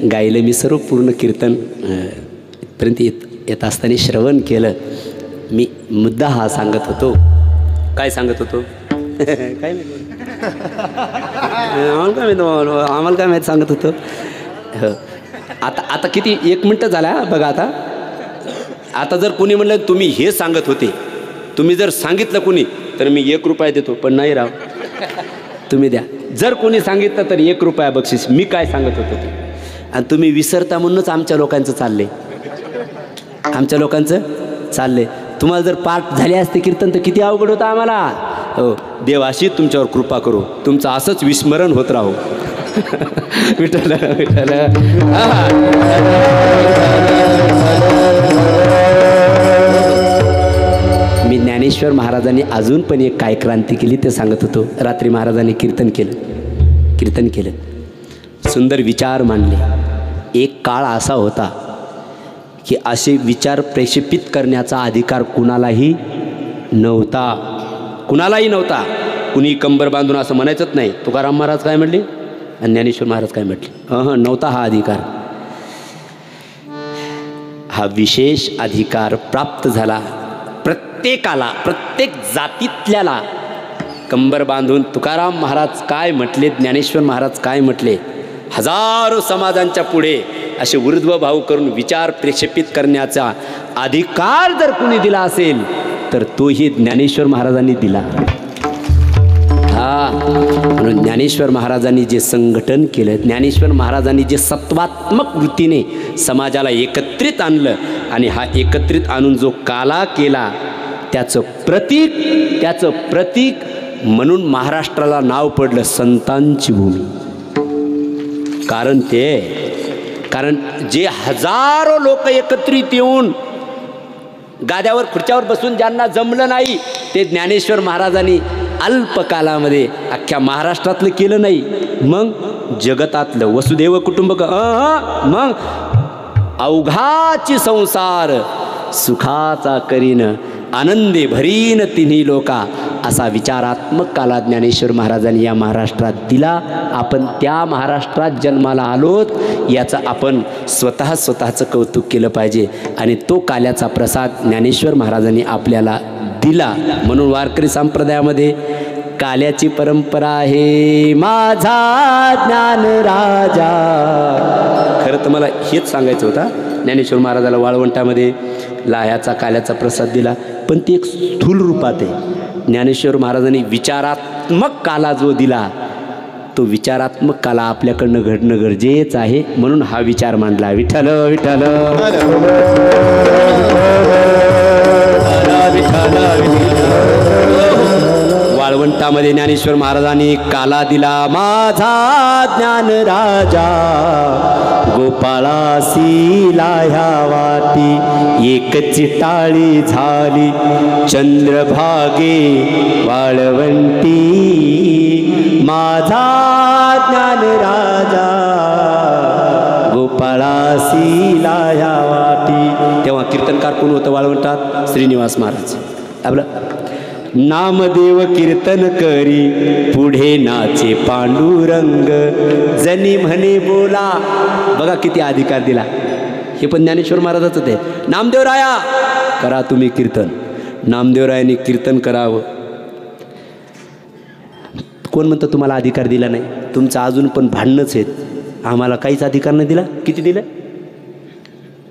गायलं मी सर्व पूर्ण कीर्तन इथपर्यंत येत असताना श्रवण केलं. मी मुद्दा हा सांगत होतो. काय सांगत होतो? काय आम्हाला काय माहीत सांगत होतो. आता किती 1 मिनटं झाला बघा. आता जर कोणी म्हणलं तुम्ही हे सांगत होते, तुम्ही जर सांगितलं कोणी तर मी 1 रुपया देतो. पण नाही राव, तुम्ही द्या. जर कोणी सांगितलं तर 1 रुपया बक्षीस. मी काय सांगत होतो ते आणि तुम्ही विसरता म्हणूनच आमच्या लोकांचं चाललंय. आमच्या लोकांचं चाललंय. तुम्हाला जर पाठ झाले असते कीर्तन तर किती अवघड होतं आम्हाला. हो, देव अशी तुमच्यावर कृपा करू, तुमचं असंच विस्मरण होत राहू. विठ्ठल विठ्ठल. मी ज्ञानेश्वर महाराजांनी अजून पण एक काय क्रांती केली ते सांगत होतो. रात्री महाराजांनी कीर्तन केलं, सुंदर विचार मांडले. एक काळ असा होता की असे विचार प्रक्षेपित करण्याचा अधिकार कुणालाही नव्हता. कुणी कंबर बांधून असं म्हणायचंच नाही. तुकाराम महाराज काय म्हणले आणि ज्ञानेश्वर महाराज काय म्हटले? नव्हता हा अधिकार. हा विशेष अधिकार प्राप्त झाला प्रत्येकाला, प्रत्येक जातीतल्याला. कंबर बांधून तुकाराम महाराज काय म्हटले, ज्ञानेश्वर महाराज काय म्हटले, हजारो समाजांच्या पुढे असे ऊर्ध्व भाव करून विचार प्रक्षेपित करण्याचा अधिकार जर कुणी दिला असेल तर तोही ज्ञानेश्वर महाराजांनी दिला. म्हणून ज्ञानेश्वर महाराजांनी जे संघटन केलं, ज्ञानेश्वर महाराजांनी जे सत्वात्मक वृत्तीने समाजाला एकत्रित आणलं आणि हा एकत्रित आणून जो काला केला त्याचं प्रतीक म्हणून महाराष्ट्राला नाव पडलं संतांची भूमी. कारण जे हजारो लोक एकत्रित येऊन गाद्यावर खुर्च्यावर बसून ज्यांना जमलं नाही ते ज्ञानेश्वर महाराजांनी अल्पकालामध्ये अख्ख्या महाराष्ट्रातलं केलं नाही. मग जगतातलं वसुदेव कुटुंबक, मग अवघाची संसार सुखाचा करीन आनंदे भरीन तिन्ही लोका, असा विचारात्मक काला ज्ञानेश्वर महाराजांनी या महाराष्ट्रात दिला. आपण त्या महाराष्ट्रात जन्माला आलोत याचं आपण स्वतःचं कौतुक केलं पाहिजे आणि तो काल्याचा प्रसाद ज्ञानेश्वर महाराजांनी आपल्याला दिला. म्हणून वारकरी संप्रदायामध्ये काल्याची परंपरा आहे. माझा ज्ञान राजा. खरं तर मला हेच सांगायचं होतं. ज्ञानेश्वर महाराजाला वाळवंटामध्ये लाह्याचा काल्याचा प्रसाद दिला, पण ती एक स्थूल रूपात आहे. ज्ञानेश्वर महाराजांनी विचारात्मक काला जो दिला तो विचारात्मक काला आपल्याकडनं घडणं गरजेचं आहे. म्हणून हा विचार मांडला. विठ्ठल विठ्ठल वाळवंटामध्ये ज्ञानेश्वर महाराजांनी काला दिला. माझा ज्ञान राजा गोपाळासी लाह्या वाटी, एक चिटाळी झाली चंद्रभागे वाळवंटी. माझा ज्ञान राजा गोपाळासी लाह्या वाटी. तेव्हा कीर्तनकार कोण होतं वाळवंटात? श्रीनिवास महाराज. आपलं नामदेव कीर्तन करी पुढे नाचे पांडुरंग, जनी म्हणे बोला. बघा किती अधिकार दिला. हे पण ज्ञानेश्वर महाराजाचं ते. नामदेवराया करा तुम्ही कीर्तन. नामदेवरायांनी कीर्तन करावं. कोण म्हणतं तुम्हाला अधिकार दिला नाही? तुमचं अजून पण भांडणंच आहेत. आम्हाला काहीच अधिकार नाही दिला. किती दिलं?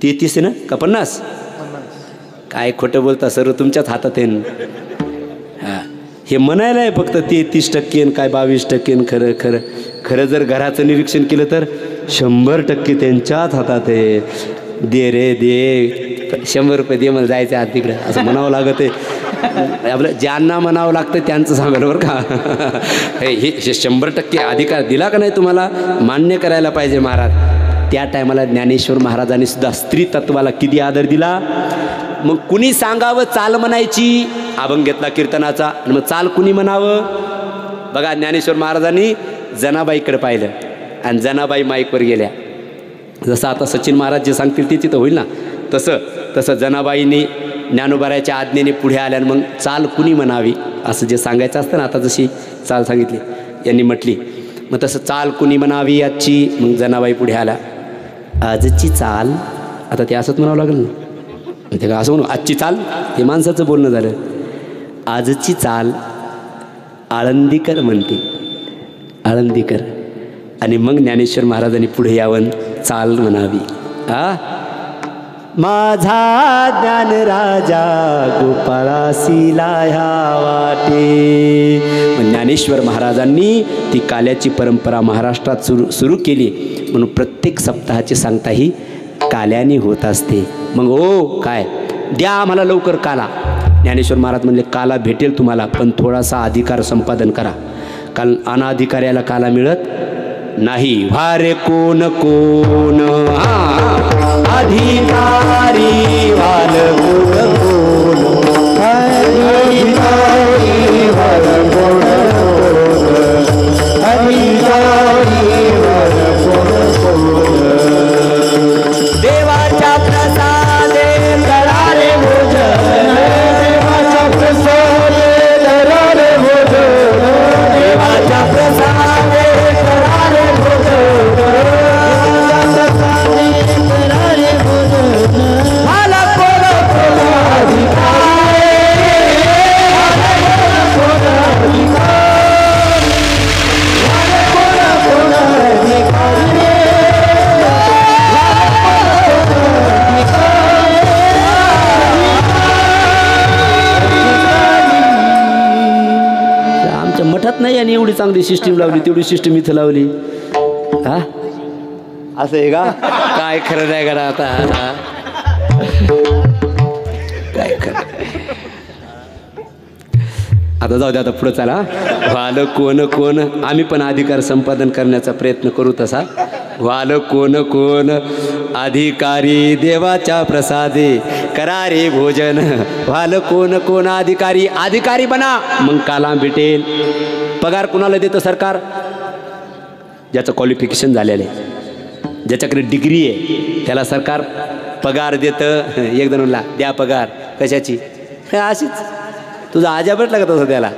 33 आहे ना का 50? काय खोटं बोलता, सर्व तुमच्याच हातात आहे. हे म्हणायला आहे फक्त 33% काय 22%. खरं जर घराचं निरीक्षण केलं तर 100% त्यांच्याच हातात आहे. दे रे दे, 100 रुपये दे, मला जायचं आहे तिकडं असं म्हणावं लागत आहे. आपलं ज्यांना म्हणावं लागतं त्यांचं सांगा बरं का. हे 100% अधिकार दिला का नाही तुम्हाला? मान्य करायला पाहिजे महाराज. त्या टायमाला ज्ञानेश्वर महाराजांनी सुद्धा स्त्री तत्वाला किती आदर दिला. मग कुणी सांगावं चाल म्हणायची, अभंग घेतला कीर्तनाचा, आणि मग चाल कुणी म्हणावं? बघा ज्ञानेश्वर महाराजांनी जनाबाईकडे पाहिलं आणि जनाबाई माईकवर गेल्या. जसं आता सचिन महाराज जे सांगतील ते तर होईल ना, तसं जनाबाईंनी ज्ञानोबाराच्या आज्ञेने पुढे आल्या. मग चाल कुणी म्हणावी असं जे सांगायचं असतं ना, आता जशी चाल सांगितली यांनी म्हटली, मग तसं चाल कुणी म्हणावी याची. मग जनाबाई पुढे आला. आजची चाल, आता ते असंच म्हणावं लागेल ना, ते का असं म्हणू आजची चाल, हे माणसाचं बोलणं झालं. आजची चाल आळंदीकर म्हणते, आळंदीकर. आणि मग ज्ञानेश्वर महाराजांनी पुढे यावं, चाल म्हणावी. माझा ज्ञान राजा गोपाळासी लाह्या वाटे. ज्ञानेश्वर महाराजांनी ती काल्याची परंपरा महाराष्ट्रात सुरू केली, म्हणून प्रत्येक सप्ताहाची सांगता ही काल्याने होत असते. मग ओ काय द्या आम्हाला लवकर काला. ज्ञानेश्वर महाराज म्हणले काला भेटेल तुम्हाला, पण थोडासा अधिकार संपादन करा. काल अनाधिकाऱ्याला काला मिळत नाही. वारे कोण कोण अधिकारी वाल कोण कोण, अधिकारी वाल कोण कोण, अधिकारी वाल कोण कोण. देवाच्या प्रसादे करारे भोजन, देवाच्या प्रसादे करारे भोजन, देवाच्या प्रसादे करारे भोजन, करारे भोजन. मला कोण कोण अधिकारी, मला कोण अधिकारी, मला कोण अधिकारी. आमच्या मठात नाही आणि एवढी चांगली सिस्टीम लावली, तेवढी सिस्टीम इथं लावली. हा असं आहे का? काय खरं नाही करा आता, काय खरं. आता जाऊ दे, आता पुढं चला. वाल कोण कोण, आम्ही पण अधिकार संपादन करण्याचा प्रयत्न करू तसा. वाल कोण कोण अधिकारी, देवाच्या प्रसादे करारे भोजन. वाल कोण कोण अधिकारी, अधिकारी बना, मग काला भेटेल. पगार कुणाला देतं सरकार? ज्याचं क्वालिफिकेशन झालेलं आहे, ज्याच्याकडे डिग्री आहे त्याला सरकार पगार देतं. एक जणांना द्या पगार, कशाची? अशीच तुझा आजाबट लागत असं त्याला.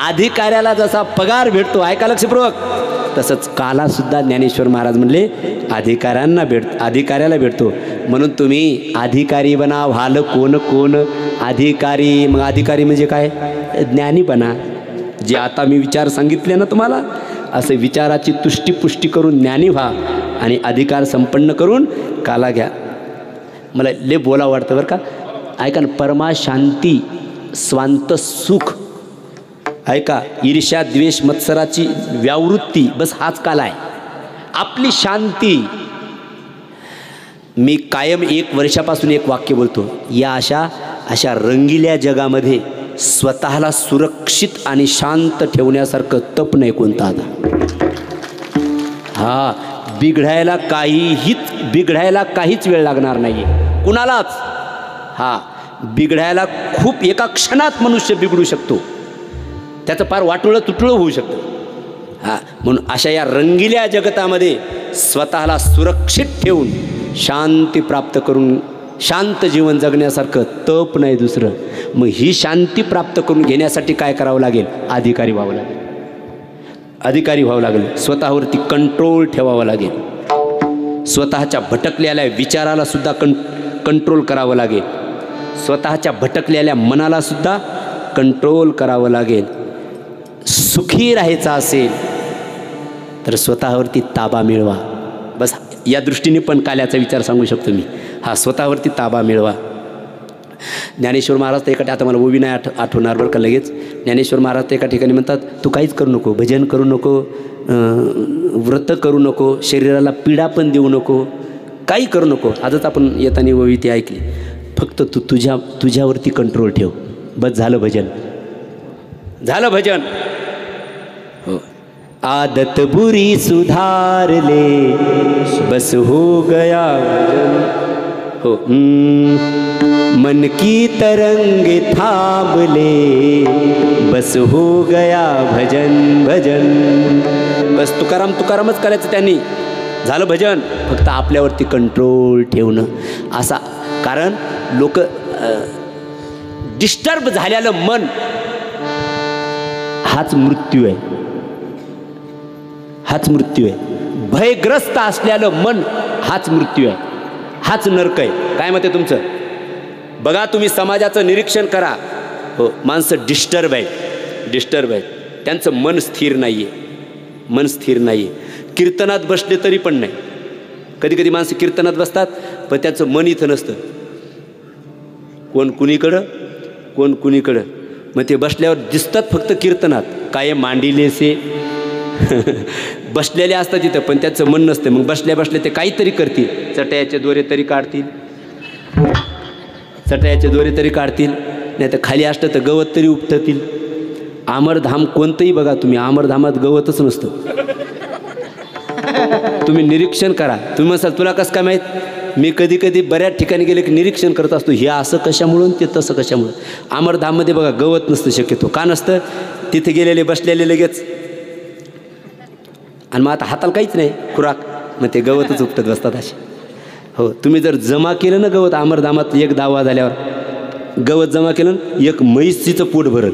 अधिकाऱ्याला जसा पगार भेटतो, ऐका लक्षपूर्वक, तसंच कालासुद्धा ज्ञानेश्वर महाराज म्हणले अधिकाऱ्याला भेटतो. म्हणून तुम्ही अधिकारी बना. व्हाल कोण कोण अधिकारी, मग अधिकारी म्हणजे काय? ज्ञानी बना. जे आता मी विचार सांगितले ना तुम्हाला, असे विचाराची तुष्टीपुष्टी करून ज्ञानी व्हा आणि अधिकार संपन्न करून काला घ्या. मला लय बोला वाटतं बरं का. ऐका ना, परमा शांती स्वांत सुख, ऐका, ईर्ष्या द्वेष मत्सराची व्यावृत्ती, बस हाच काला आहे. आपली शांती. मी कायम 1 वर्षापासून एक वाक्य बोलतो, या अशा रंगिल्या जगामध्ये स्वतःला सुरक्षित आणि शांत ठेवण्यासारखं तप नाही कोणता आता. हा, बिघडायला काहीच वेळ लागणार नाही कुणालाच. हा, बिघडायला खूप एका क्षणात मनुष्य बिघडू शकतो, त्याचं फार वाटोळं तुटळं होऊ शकतं. हा, म्हणून अशा या रंगिल्या जगतामध्ये स्वतःला सुरक्षित ठेवून शांती प्राप्त करून शांत जीवन जगण्यासारखं तप नाही दुसरं. मग ही शांती प्राप्त करून घेण्यासाठी काय करावं लागेल? अधिकारी व्हावं लागेल. अधिकारी व्हावं लागेल. स्वतःवरती कंट्रोल ठेवावं लागेल. स्वतःच्या भटकलेल्या विचाराला सुद्धा कंट्रोल करावं लागेल. स्वतःच्या भटकलेल्या मनाला सुद्धा कंट्रोल करावं लागेल. सुखी राहायचं असेल तर स्वतःवरती ताबा मिळवा. बस या दृष्टीने पण काल्याचा विचार सांगू शकतो मी. हा, स्वतःवरती ताबा मिळवा. ज्ञानेश्वर महाराज तर एका, आता मला ओवी नाही आठवणार बरं का लगेच. ज्ञानेश्वर महाराज तर एका ठिकाणी म्हणतात, तू काहीच करू नको, भजन करू नको, व्रत करू नको, शरीराला पीडा पण देऊ नको, काही करू नको. आजच आपण येताना ओवी ती ऐकली. फक्त तू तुझ्यावरती कंट्रोल ठेव, बस झालं भजन, झालं भजन. हो, आदत बुरी सुधार ले, बस हो गया भजन. हो, मन की तरंगे थांब ले, बस हो गया भजन भजन. बस तुकारामच करायचं त्यांनी, झालं भजन. फक्त आपल्यावरती कंट्रोल ठेवणं असा. कारण लोक डिस्टर्ब झालेलं मन हाच मृत्यू आहे. हाच मृत्यू आहे. भयग्रस्त असलेलं मन हाच मृत्यू आहे, हाच नरक आहे. काय मत आहे तुमचं? बघा तुम्ही समाजाचं निरीक्षण करा. हो, माणसं डिस्टर्ब आहेत, त्यांचं मन स्थिर नाही आहे, मन स्थिर नाही आहे. कीर्तनात बसले तरी पण नाही. कधी कधी माणसं कीर्तनात बसतात पण त्याचं मन इथं नसतं, कोण कुणीकडं. मग ते बसल्यावर दिसतात फक्त कीर्तनात, काय मांडिलेसे बसलेले असतात तिथं, पण त्याचं मन नसतं. मग बसल्या ते काहीतरी करतील, चटयाचे दोरे तरी काढतील, नाही तर खाली असलं तर गवत तरी उपटतील. अमरधाम कोणतंही बघा तुम्ही, अमरधामात गवतच नसतं. तुम्ही निरीक्षण करा. तुम्ही म्हणसाल तुला कसं काय माहीत? मी कधी बऱ्याच ठिकाणी गेले की निरीक्षण करत असतो, हे असं कशामुळं ते तसं कशामुळं. अमरधाममध्ये बघा गवत नसतं शक्यतो. का नसतं? तिथे गेलेले बसलेले लगेच, आणि मग आता हाताला काहीच नाही खुराक, मग ते गवतच उपटत बसतात असे. हो, तुम्ही जर जमा केलं ना गवत अमरधामात, एक दावा झाल्यावर गवत जमा केलं, एक म्हैसीचं पोट भरल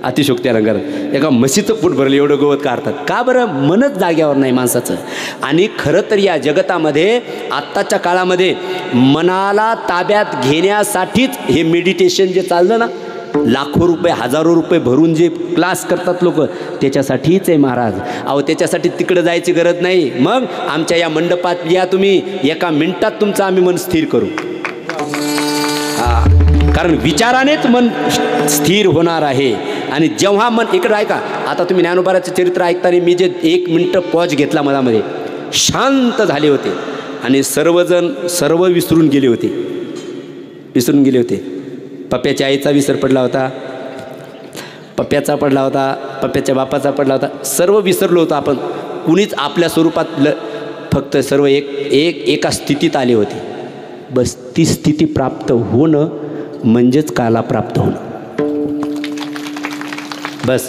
अतिशोक्ती अलंकारात एका म्हशीचं पोट भरलं एवढं गवत काढतात. का बरं? मनच जाग्यावर नाही माणसाचं. आणि खरं तर या जगतामध्ये आत्ताच्या काळामध्ये मनाला ताब्यात घेण्यासाठीच हे मेडिटेशन जे चाललं ना, लाखो रुपये हजारो रुपये भरून जे क्लास करतात लोक, त्याच्यासाठीच आहे महाराज. अहो त्याच्यासाठी तिकडं जायची गरज नाही. मग आमच्या या मंडपात या तुम्ही, एका मिनिटात तुमचं आम्ही मन स्थिर करू. कारण विचारानेच मन स्थिर होणार आहे. आणि जेव्हा मन इकडं ऐका, आता तुम्ही ज्ञानोबाराचं चरित्र ऐकताना मी जे 1 मिनिटं पॉज घेतला मनामध्ये, शांत झाले होते आणि सर्व विसरून गेले होते. पप्प्याच्या आईचा विसर पडला होता, पप्प्याचा पडला होता, पप्प्याच्या बापाचा पडला होता, सर्व विसरलो होतो आपण. कुणीच आपल्या स्वरूपात फक्त सर्व एका स्थितीत आले होते. बस ती स्थिती प्राप्त होणं म्हणजेच काला प्राप्त होणं. बस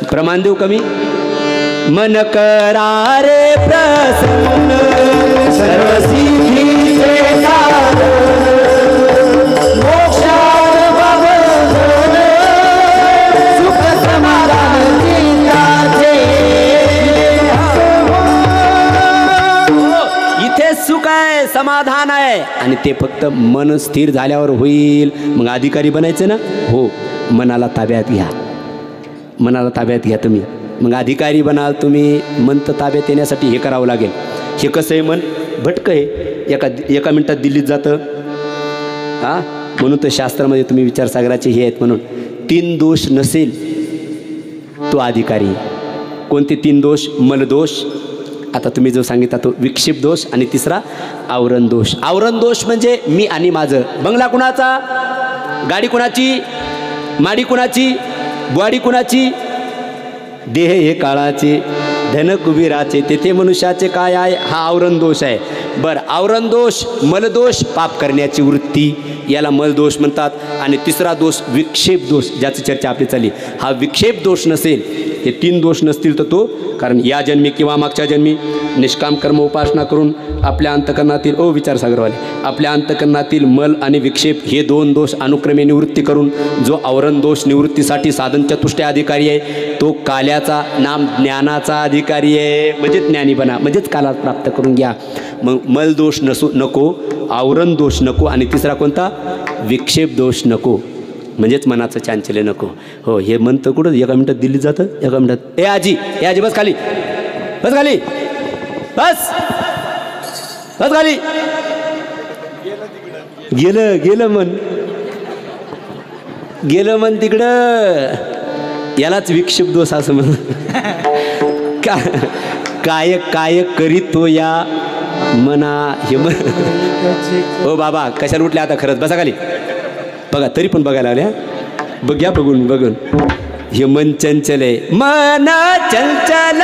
प्रमाण देऊ कमी. मन करा रे प्रसन्न सर्व सिद्धीचे साधन, मोक्षात भवन सुख समाधान चित्ताचे. इथे सुख आहे, समाधान आहे, आणि ते फक्त मन स्थिर झाल्यावर होईल. मग अधिकारी बनायचं ना? हो, मनाला ताब्यात घ्या तुम्ही. मग अधिकारी बनाल तुम्ही. मन तर ताब्यात येण्यासाठी हे करावं लागेल. हे कसं आहे? मन भटकं आहे, एका मिनिटात दिल्लीत जातं. म्हणून तर शास्त्रामध्ये तुम्ही विचारसागराचे हे आहेत. म्हणून 3 दोष नसेल तो अधिकारी. कोणते 3 दोष? मलदोष, आता तुम्ही जो सांगितला तो विक्षिप्त दोष, आणि तिसरा आवरण दोष. आवरण दोष म्हणजे मी आणि माझं. बंगला कुणाचा? गाडी कुणाची? माडी कुणाची? बुवाडी कुणाची? देह हे काळाचे, धन कुबीराचे, तेथे मनुष्याचे काय आहे? हा आवरण दोष आहे. बरं, आवरण दोष, मलदोष, पाप करण्याची वृत्ती, याला मलदोष म्हणतात. आणि तिसरा दोष विक्षेप दोष, ज्याची चर्चा आपली चालली. हा विक्षेप दोष नसेल, हे 3 दोष नसतील तर तो, कारण या जन्मी किंवा मागच्या जन्मी निष्काम कर्म उपासना करून आपल्या अंतकरणातील विचारसागरवाले आपल्या अंतकरणातील मल आणि विक्षेप हे 2 दोष अनुक्रमे निवृत्ती करून जो आवरण दोष निवृत्तीसाठी साधन चतुष्टय अधिकारी आहे, तो काल्याचा नाम ज्ञानाचा अधिकारी आहे. म्हणजे ज्ञानी बना, म्हणजेच काला प्राप्त करून घ्या. मग मल दोष नको, आवरण दोष नको, आणि तिसरा कोणता? विक्षेप दोष नको, म्हणजेच मनाचं चांचल्य नको. हो, हे मन तर कुठं एका मिनिटात दिल्लीत जातं. एका मिनिटात ए आजी बस खाली, बस खाली, बस खाली. गेलं मन तिकडं. यालाच विक्षेप दोष असं म्हण. काय करीत तो या मना. हे हो बाबा, कशाला उठले आता? खरंच बसा खाली. बघा, तरी पण बघायला लागल्या. बघ्या बघून हे मन चंचल आहे. मन चंचल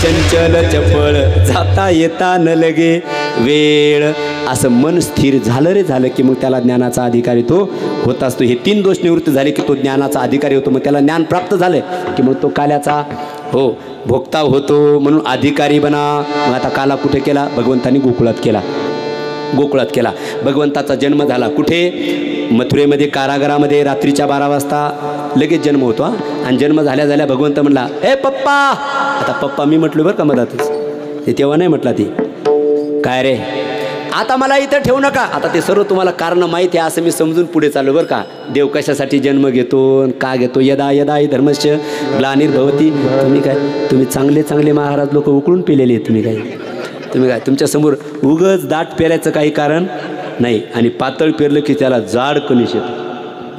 चंचल चपळ जाता येता न लगे वेळ. असं मन स्थिर झालं रे झालं की मग त्याला ज्ञानाचा अधिकारी तो होत असतो. हे 3 दोष निवृत्त झाले की तो ज्ञानाचा अधिकारी होतो. मग त्याला ज्ञान प्राप्त झालं की मग तो काल्याचा भोक्ता होतो. म्हणून अधिकारी बना. मग आता काला कुठे केला? भगवंतानी गोकुळात केला. गोकुळात केला. भगवंताचा जन्म झाला कुठे? मथुरेमध्ये कारागारामध्ये रात्रीच्या 12 वाजता लगेच जन्म होतो. आणि जन्म झाल्या झाल्या भगवंत म्हणला, ए पप्पा. आता पप्पा मी म्हटलो बरं का मधातच, ते तेव्हा नाही म्हटला. ती काय रे आता मला इथं ठेवू नका. आता ते सर्व तुम्हाला कारण माहिती आहे असं मी समजून पुढे चाललो बरं का. देव कशासाठी जन्म घेतो का घेतो? यदा यदा हि धर्मस्य ग्लानिर्भवती. तुम्ही चांगले चांगले महाराज लोक उकळून पेलेले आहेत. तुम्ही काय तुमच्यासमोर उगच दाट पेरायचं काही कारण नाही. आणि पातळ पेरलं की त्याला जाड कणीस येतो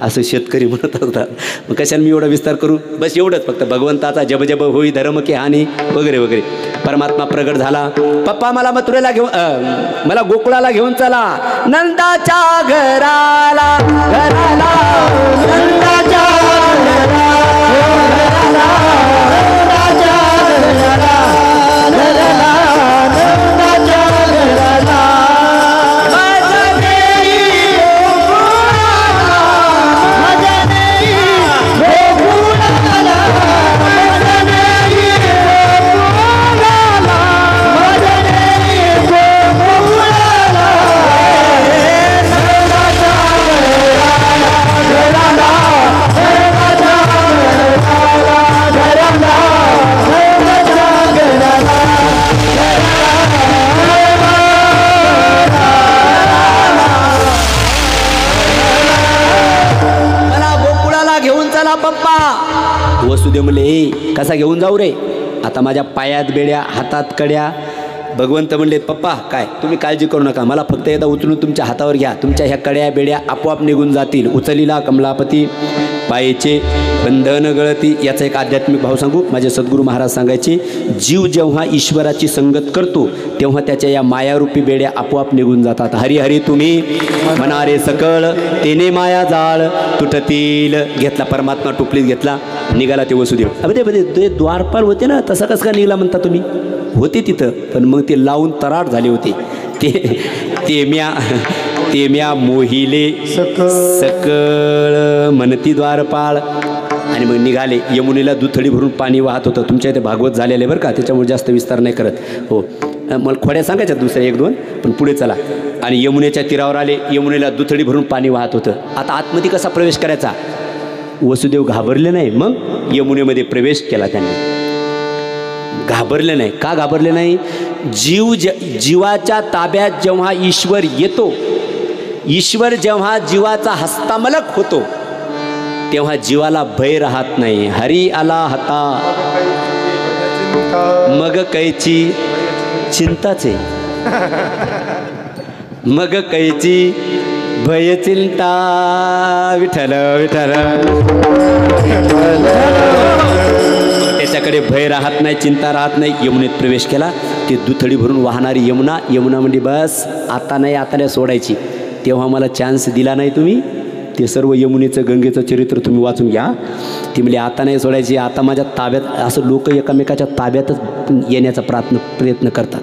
असं शेतकरी म्हणत असतात. मग कशाने मी एवढा विस्तार करू? बस एवढंच फक्त भगवंताचा जब जब होई धर्म की हानी वगैरे वगैरे. परमात्मा प्रगट झाला. पप्पा मला मथुरेला घेऊन मला गोकुळाला घेऊन चला. नंदाच्या घराला घराला नंदाच्या घराला नंदाच्या घराला घराला नंदाच्या घराला. पप्पा. वसुदेव म्हणले, ए कसा घेऊन जाऊ रे? आता माझ्या पायात बेड्या हातात कड्या. भगवंत म्हणले, पप्पा काय तुम्ही काळजी करू नका, मला फक्त एकदा उचलून तुमच्या हातावर घ्या. तुमच्या ह्या कड्या बेड्या आपोआप निघून जातील. उचलीला कमलापती पायेचे बंधन गळती. याचा एक आध्यात्मिक भाव सांगू. माझे सद्गुरू महाराज सांगायचे, जीव जेव्हा ईश्वराची संगत करतो तेव्हा त्याच्या या मायारूपी बेड्या आपोआप निघून जातात. हरी हरी तुम्ही म्हणारे सकळ तेने माया जाळ तुटतील. घेतला परमात्मा टोपलीत घेतला, निघाला ते वसुदेव. अबे ते द्वारपाल होते ना, तसं कसं का निघाला म्हणता तुम्ही? होते तिथं पण मग ते लावून तराट झाले होते. तेम्या मोहिले सकळ म्हणती द्वारपाळ. आणि मग निघाले. यमुनेला दुथडी भरून पाणी वाहत होतं. तुमच्या इथे भागवत झालेले बरं का, त्याच्यामुळे जास्त विस्तार नाही करत. हो मला खोड्या सांगायच्या दुसऱ्या 1-2 पण पुढे चला. आणि यमुनेच्या तीरावर आले. यमुनेला दुथडी भरून पाणी वाहत होतं. आता आतमध्ये कसा प्रवेश करायचा? वसुदेव घाबरले नाही. मग यमुनेमध्ये प्रवेश केला त्यांनी. घाबरले नाही. का घाबरले नाही? जीवाच्या ताब्यात जेव्हा ईश्वर येतो, ईश्वर जेव्हा जीवाचा हस्तामलक होतो तेव्हा जीवाला भय राहत नाही. हरी आला हाता मग कैची चिंताचे, मग कैची भय चिंता. विठ्ठल विठ्ठल त्याच्याकडे भय राहत नाही, चिंता राहत नाही. यमुनेत प्रवेश केला. ती दुथडी भरून वाहणारी यमुना. यमुना म्हणजे बस आता नाही सोडायची. तेव्हा मला चान्स दिला नाही तुम्ही. ते सर्व यमुनेचं गंगेचं चरित्र तुम्ही वाचून घ्या. ती म्हणजे आता नाही सोडायची, आता माझ्या ताब्यात. असं लोक एकमेकाच्या ताब्यातच येण्याचा प्रयत्न करतात.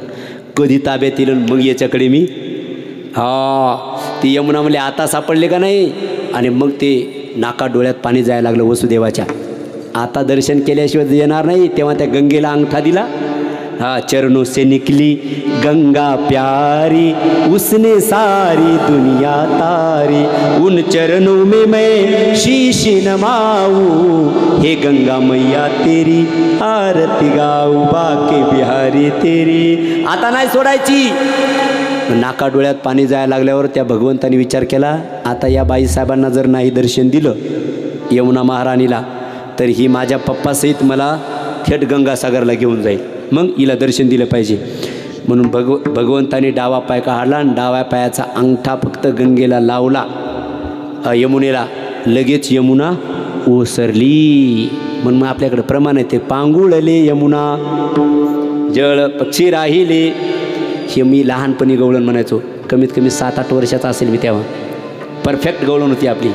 कधी ताब्यात येईल मग याच्याकडे मी ती यमुना म्हणजे आता सापडले का नाही. आणि मग ते नाका डोळ्यात पाणी जायला लागलं वसुदेवाच्या. आता दर्शन केल्याशिवाय येणार नाही. तेव्हा त्या गंगेला अंगठा दिला. चरणों से निकली गंगा प्यारी, उसने सारी दुनिया तारी. उन चरणों में मैं शीश नमाऊं, हे गंगा मैया तेरी आरती गाऊ, बाके बिहारी तेरी. आता नाही सोडायची. नाका डोळ्यात पाणी जायला लागल्यावर त्या भगवंतानी विचार केला, आता या बाईसाहेबांना जर नाही दर्शन दिलं यमुना महाराणीला, तर ही माझ्या पप्पासहित मला थेट गंगासागरला घेऊन जाईल. मग हिला दर्शन दिलं पाहिजे. म्हणून भगवंताने डावा पाय काढला आणि डाव्या पायाचा अंगठा फक्त गंगेला लावला, यमुनेला. लगेच यमुना ओसरली. म्हणून मग आपल्याकडे प्रमाण आहे ते, पांगुळले यमुना जळ पक्षी राहिले. हे मी लहानपणी गवळण म्हणायचो. कमीत कमी 7-8 वर्षाचा असेल मी तेव्हा. परफेक्ट गवळण होती आपली.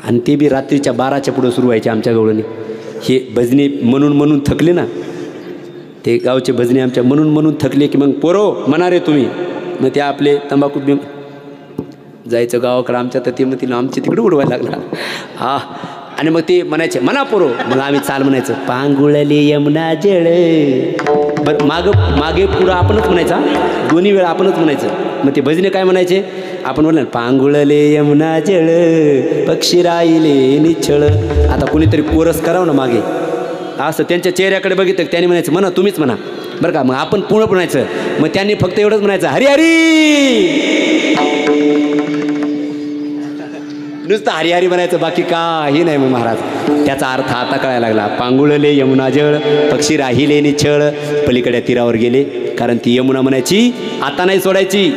आणि ते बी रात्रीच्या 12च्या पुढं सुरू व्हायचे आमच्या गवळणी. हे भजनी म्हणून थकले ना, ते गावचे भजने आमच्या म्हणून थकले की मग पोरो म्हणा रे तुम्ही, मग ते आपले तंबाखू जायचं गावाकडं आमच्या, तर ते मग तिला आमची तिकडे उडवायला लागला. हा, आणि मग ते म्हणायचे म्हणा पोरो, मग आम्ही चाल म्हणायचं पांगुळले यमुना जळ. बरं मागे पुढं आपणच म्हणायचा, दोन्ही वेळा आपणच म्हणायचं. मग ते भजने काय म्हणायचे, आपण म्हणलं पांगुळले यमुना जळ पक्षी राहिले निच्छळ. आता कोणीतरी कोरस करावं ना मागे, असं त्यांच्या चेहऱ्याकडे बघितलं त्याने म्हणायचं म्हणा तुम्हीच म्हणा बरं का. मग आपण पूर्ण म्हणायचं, मग त्यांनी फक्त एवढंच म्हणायचं हरी हरी, नुसतं हरी हरी म्हणायचं, बाकी काही नाही. मग महाराज त्याचा अर्थ आता कळायला लागला. पांगुळले यमुना जळ पक्षी राहिले निच्छळ, पलीकडे तीरावर गेले, कारण ती यमुना म्हणायची आता नाही सोडायची.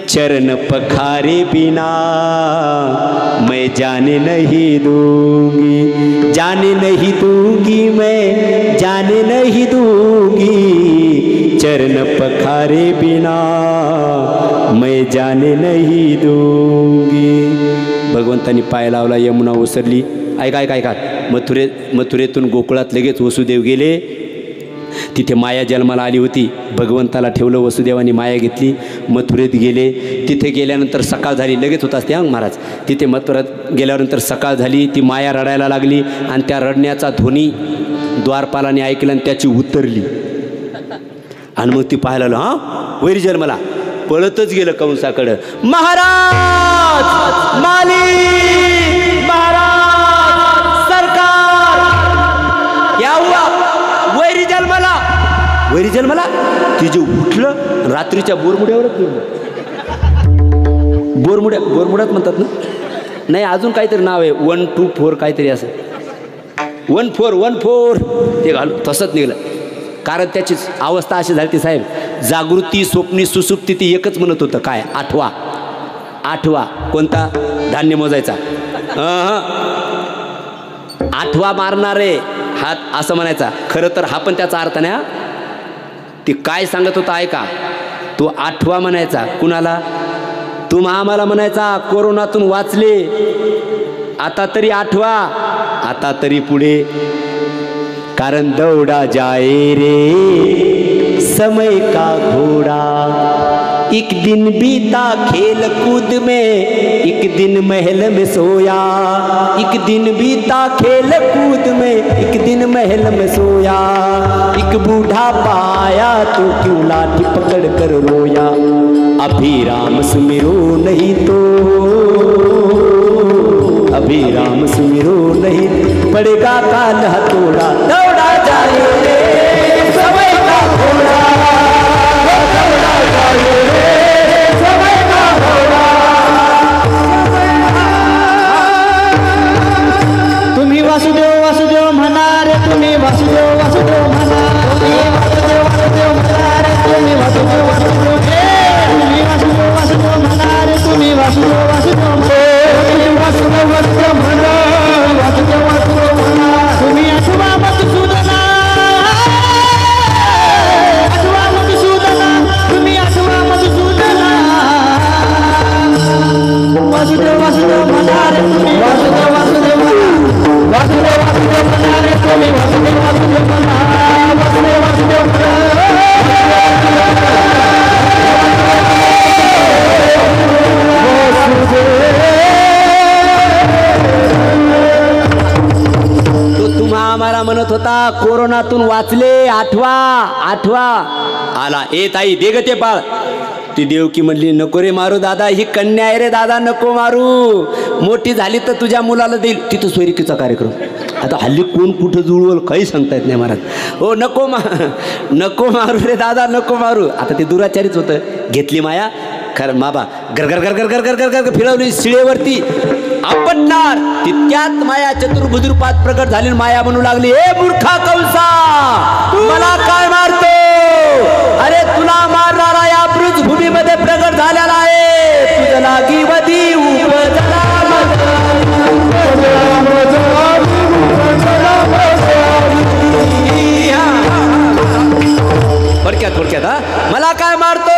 चरण पखारे बिना मैं जाने नहीं दूंगी, जाने नहीं दूंगी मैं जाने नहीं दूंगी, चरण पखारे बिना मैं जाने नहीं दूंगी. भगवंतानी पाय लावला, यमुना ओसरली. ऐका मथुरेतून गोकुळात लगेच वसुदेव गेले. तिथे माया जन्माला आली होती, भगवंताला ठेवलं, वसुदेवानी माया घेतली. मथुरेत गेले, तिथे गेल्यानंतर सकाळ झाली, लगेच होत असते महाराज. तिथे मथुरात गेल्यानंतर सकाळ झाली, ती माया रडायला लागली आणि त्या रडण्याचा ध्वनी द्वारपालाने ऐकला आणि त्याची उतरली. आणि मग ती पाहायला लागलो, हां वैरी जन्माला पळतच गेलं कंसाकडं. महाराज मालिक महाराज सरकार या हुआ, वैरी जन्माला ती जे उठलं रात्रीच्या बोरमुड्यावरच बोरमुड्यात म्हणतात ना, नाही अजून काहीतरी नाव आहे 124 काहीतरी असं 14 ते घालून तसंच निघलं. कारण त्याची अवस्था अशी झाली ती साहेब, जागृती स्वप्नी सुसुप्ती ती एकच म्हणत होतं. काय आठवा कोणता धान्य मोजायचा, आठवा मारणारे हात असं म्हणायचा. खरं तर हा पण त्याचा अर्थ नाही. ती काय सांगत होता ऐका, तो आठवा म्हणायचा कुणाला, तुम्हा आम्हाला म्हणायचा कोरोनातून वाचले, आता तरी आठवा, आता तरी पुढे, कारण दौड़ा जाए रे समय का घोड़ा, एक दिन बीता खेल कूद में, एक दिन महल में सोया, एक दिन बीता खेल कूद में, एक दिन महल में सोया, एक बूढ़ा पाया तो क्यों लाठी पकड़ कर रोया, अभी राम सुमिरो नहीं तो, अभी राम सुमिरो नहीं पड़ेगा काल हथौड़ा, दौड़ा जाए रे समय का घोड़ा, दौड़ा जाए रे समय का घोड़ा. तुम्ही वासुदेव म्हणा रे, तुम्ही वासुदेव म्हणा, तुम्ही वासुदेव म्हणा रे, तुम्ही वासुदेव रे, तुम्ही वासुदेव म्हणा रे, तुम्ही वासुदेव म्हणा, वासुदेव म्हणा, तुम्ही आठवा मधुसूदना, तुम्ही आठवा मधुसूदना, वासुदेव म्हणा रे, तुम्ही वासुदेव म्हणा, वासुदेव म्हणा रे, तुम्ही वासुदेव म्हणा, वासुदेव आम्हाला म्हणत होता कोरोनातून वाचले, आठवा आला. ए ताई दे ग ते बाळ. ती देवकी म्हणली नको रे मारू दादा, ही कन्या आहे रे दादा, नको मारू, मोठी झाली तर तुझ्या मुलाला देईल. तिथं सोयरिकीचा कार्यक्रम. आता हल्ली कोण कुठं जुळवल काही सांगता येत नाही महाराज. हो नको मारू रे दादा, नको मारू. आता ते दुराचारीच होतं. घेतली माया खरं माबा घर फिरवली शिळेवरती आपटणार. तितक्यात माया चतुर्भुजरूपात प्रकट झाली. माया म्हणू लागली, ए मूर्खा कंसा, मला काय मारतो? अरे तुला मारणारा या पृथ्वीमध्ये प्रकट झालेला आहे. तुझ्या लागी वधी उपजला थोडक्यात मला काय मारतो?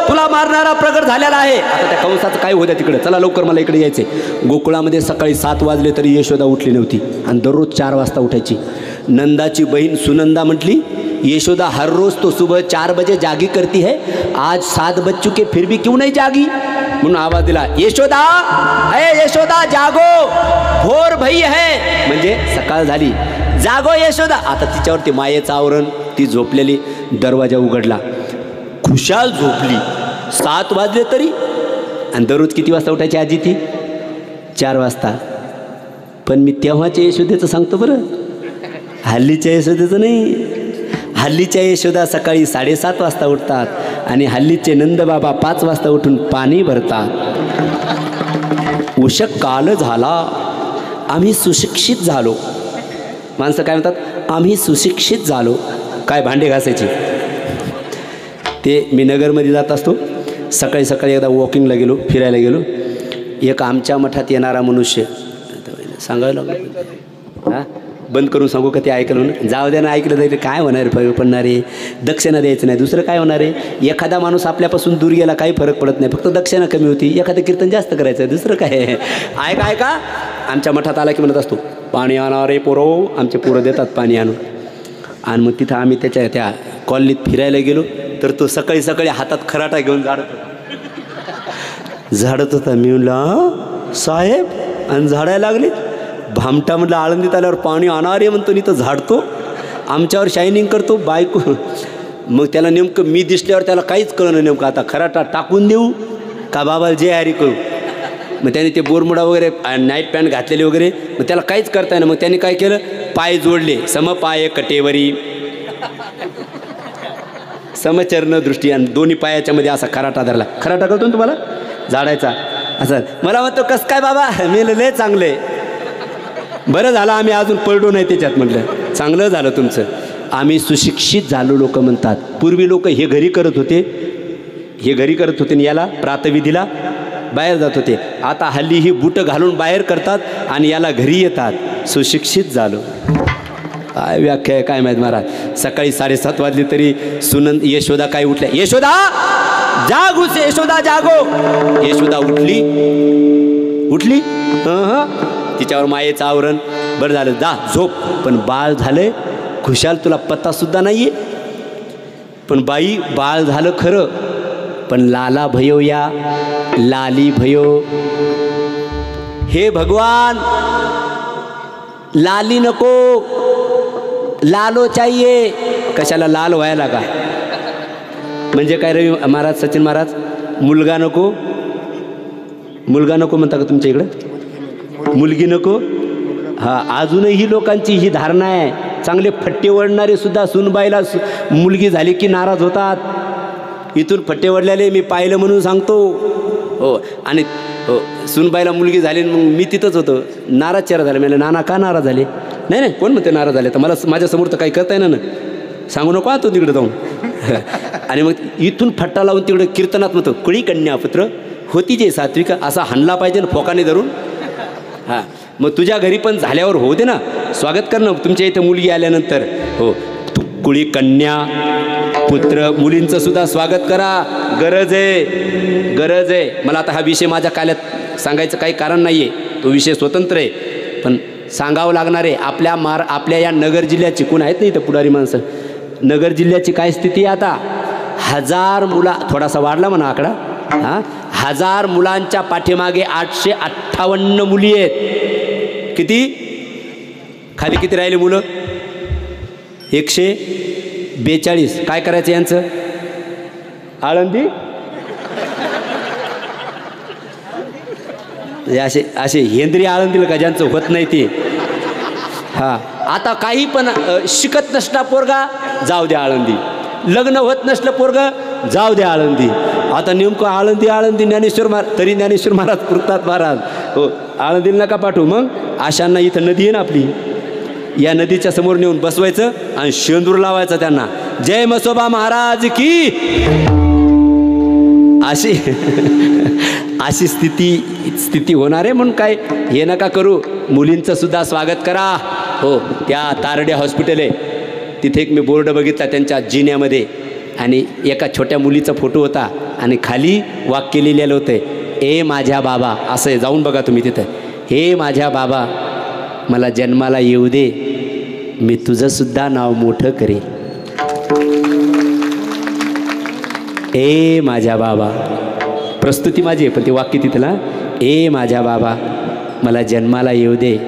तुला मारणारा प्रकट झालेला आहे. आता त्या कंसाचं काय होत्या तिकडे, चला लवकर मला इकडे यायचे. गोकुळामध्ये सकाळी 7 वाजले तरी यशोदा उठली नव्हती आणि दररोज 4 वाजता उठायची. नंदाची बहीण सुनंदा म्हटली यशोदा हर रोज तो सुबह 4 बजे जागी करती है, आज 7 बज चुके फिर भी क्यों नहीं जागी? म्हणून आवाज दिला, यशोदा, अरे यशोदा जागो, भोर भई है, म्हणजे सकाळ झाली, जागो यशोदा. आता तिच्यावरती मायेचं आवरण, ती झोपलेली. दरवाजा उघडला, खुशाल झोपली. 7 वाजले तरी. आणि दररोज किती वाजता उठायची आजी ती? 4 वाजता. पण मी तेव्हाच्या यशोदेचं सांगतो बरं, हल्लीच्या यशोदेचं नाही. हल्लीच्या यशोदा सकाळी 7:30 वाजता उठतात आणि हल्लीचे नंदबाबा 5 वाजता उठून पाणी भरतात. उषक काल झाला, आम्ही सुशिक्षित झालो. माणसं काय म्हणतात? आम्ही सुशिक्षित झालो. काय भांडे घासायचे. ते मी नगरमध्ये जात असतो, सकाळी सकाळी एकदा वॉकिंगला गेलो, फिरायला गेलो. एक आमच्या मठात येणारा मनुष्य, सांगायला लागलो, हां बंद करून सांगू का ते ऐकलं म्हणून? जाऊ द्या ना, ऐकलं जाईल काय होणार पडणार आहे? दक्षिणा द्यायचं नाही, दुसरं काय होणार आहे? एखादा माणूस आपल्यापासून दूर गेला काही फरक पडत नाही, फक्त दक्षिणा कमी होती. एखादं कीर्तन जास्त करायचं, दुसरं काय आहे? ऐका आमच्या मठात आला की म्हणत असतो, पाणी आणा रे पोरो. आमचे पोरं देतात पाणी आणून. आणि मग तिथं आम्ही त्या कॉलनीत फिरायला गेलो तर तो सकाळी सकाळी हातात खराटा घेऊन झाडत होता. मी म्हणलं, साहेब, आणि झाडायला लागले. भामटा म्हटलं, आळंदीत आल्यावर पाणी आणणार आहे म्हणतो, नाही तर झाडतो, आमच्यावर शायनिंग करतो बायको. मग त्याला नेमकं मी दिसल्यावर त्याला काहीच कळलं नेमकं, आता खराटा टाकून देऊ का बाबा जे हरी करू. मग त्याने ते बोरमुडा वगैरे नाईट पॅन्ट घातलेले वगैरे, मग त्याला काहीच करता येईल. मग त्याने काय केलं, पाय जोडले, समपाय कटेवरी, समचरण दृष्टी, आणि दोन्ही पायाच्या मध्ये असा खराटा धरला. खराटा करतो ना तुम्हाला झाडायचा असं. मला म्हणतो, कसं काय बाबा? मी लय चांगले. बरं झालं आम्ही अजून पडलो नाही त्याच्यात. म्हटलं चांगलं झालं तुमचं. आम्ही सुशिक्षित झालो लोक म्हणतात. पूर्वी लोक हे घरी करत होते आणि याला प्रातविधीला बाहेर जात होते. आता हल्ली ही बुटं घालून बाहेर करतात आणि याला घरी येतात. सुशिक्षित झालो. काय व्याख्या आहे काय माहीत महाराज. सकाळी 7:30 वाजली तरी सुनंद यशोदा काय उठल्या, यशोदा जागो, यशोदा जागो. यशोदा उठली. तिच्यावर मायेचं आवरण. बरं झालं, जा झोप. पण बाळ झालंय खुशाल, तुला पत्ता सुद्धा नाहीये. पण बाई, बाळ झालं खरं, पण लाला भयो या लाली भयो. हे भगवान, लाली नको, लालो चाहिए. कशाला लाल व्हायला का? म्हणजे काय रवी महाराज, सचिन महाराज, मुलगा नको म्हणता का तुमच्या इकडं? मुलगी नको. हा, अजूनही लोकांची ही धारणा आहे. चांगले फट्टे वळणारे सुद्धा सुनबाईला मुलगी झाली की नाराज होतात. इथून फट्टे वळलेले मी पाहिलं म्हणून सांगतो. हो, आणि हो, सुनबाईला मुलगी झाली, मग मी तिथंच होतो, नाराज चेहरा झाला. मला नाना का नाराज झाले? नाही कोण म्हणते नाराज झाले? तर मला माझ्यासमोर तर काही करता येणार ना, सांगू नको तो तिकडे जाऊन. आणि मग इथून फट्टा लावून तिकडे कीर्तनात म्हणतो, कुळी कन्या पुत्र होती जे सात्विका, असा हाणला पाहिजे ना फोकाने धरून. हां, मग तुझ्या घरी पण झाल्यावर होऊ दे ना, स्वागत कर ना तुमच्या इथं मुलगी आल्यानंतर. हो, तू कुळी कन्या पुत्र, मुलींचं सुद्धा स्वागत करा. गरज आहे. मला आता हा विषय माझ्या काल्यात सांगायचं काही कारण नाही आहे, तो विषय स्वतंत्र आहे. पण सांगावं लागणार आहे. आपल्या या नगर जिल्ह्याची कोण आहेत नाही इथं पुढारी माणसं. नगर जिल्ह्याची काय स्थिती आहे आता? 1000 मुला, थोडासा वाढला म्हणा आकडा. हां, 1000 मुलांच्या पाठीमागे 858 मुली आहेत. किती? खाली किती राहिले मुलं? 142. काय करायचं यांचं? आळंदी असे हेंद्री आळंदीला का ज्यांचं होत नाही ते. हां, आता काही पण शिकत नसला पोरगा, जाऊ द्या आळंदी. लग्न होत नसलं पोरगं, जाऊ द्या आळंदी. आता नेमकं आळंदी ज्ञानेश्वर महाराज, तरी ज्ञानेश्वर महाराज पुरतात महाराज. हो, आळंदीला नका पाठवू. मग अशांना इथं नदी आहे ना आपली, या नदीच्या समोर नेऊन बसवायचं आणि शेंदूर लावायचा त्यांना. जय मसोबा महाराज की. अशी स्थिती होणार आहे. म्हणून काय हे नका करू. मुलींचं सुद्धा स्वागत करा. हो, त्या तारडे हॉस्पिटल आहे तिथे एक मी बोर्ड बघितला त्यांच्या जिन्यामध्ये, आणि एका छोट्या मुलीचा फोटो होता आणि खाली वाक्य लिहिलेलं होतं, ए माझ्या बाबा. असं जाऊन बघा तुम्ही तिथं. हे माझ्या बाबा, मला जन्माला येऊ दे, मी तुझंसुद्धा नाव मोठं करेल. ए माझ्या बाबा, प्रस्तुती माझी आहे पण ते वाक्य तिथला, ए माझ्या बाबा मला जन्माला येऊ दे,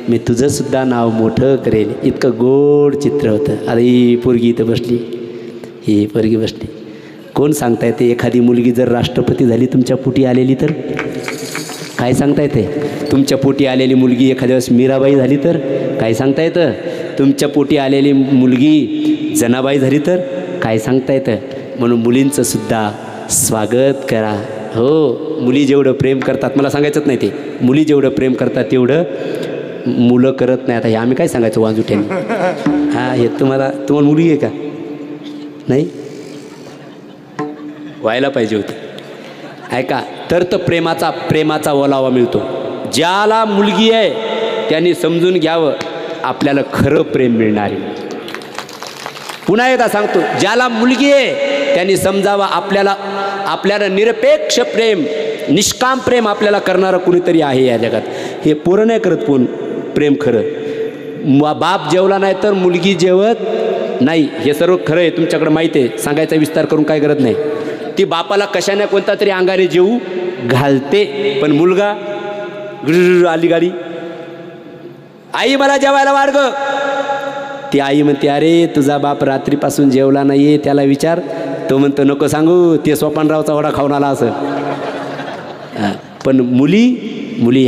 मी तुझंसुद्धा नाव मोठं करेल. इतकं गोड चित्र होतं. आता ही पोरगी इथं बसली, ही पोरगी बसली. कोण सांगता येते एखादी मुलगी जर राष्ट्रपती झाली तुमच्या पोटी आलेली तर? काय सांगता येते? तुमच्या पोटी आलेली मुलगी एखाद्या वेळेस मीराबाई झाली तर? काय सांगता येतं? तुमच्या पोटी आलेली मुलगी जनाबाई झाली तर? काय सांगता येतं? म्हणून मुलींचं सुद्धा स्वागत करा. हो, मुली जेवढं प्रेम करतात, मला सांगायचंच नाही ते, मुली जेवढं प्रेम करतात तेवढं मुलं करत नाही. आता हे आम्ही काय सांगायचं वाजूट्याने? हां, हे तुम्हाला मुलगी आहे का? नाही, व्हायला पाहिजे होती. ऐका, तर प्रेमाचा ओलावा मिळतो. ज्याला मुलगी आहे त्यांनी समजून घ्यावं आपल्याला खरं प्रेम मिळणार आहे. पुन्हा एकदा सांगतो, ज्याला मुलगी आहे त्यांनी समजावं आपल्याला निरपेक्ष प्रेम, निष्काम प्रेम आपल्याला करणारं कुणीतरी आहे या जगात. हे पोरं नाही करत कोण प्रेम खरं. बाप जेवला नाही तर मुलगी जेवत नाही, हे सर्व खरं आहे, तुमच्याकडे माहिती आहे, सांगायचा विस्तार करून काय करत नाही. ती बापाला कशाने कोणता तरी अंगाने जेवू घालते, पण मुलगा आली गाडी, आई मला जेवायला वाढ ग. ती आई म्हणते, अरे तुझा बाप रात्रीपासून जेवला नाही, त्याला विचार. तो म्हणतो नको सांगू, ते सोपानरावचा वडा खाऊन आला असं. पण मुली ह्या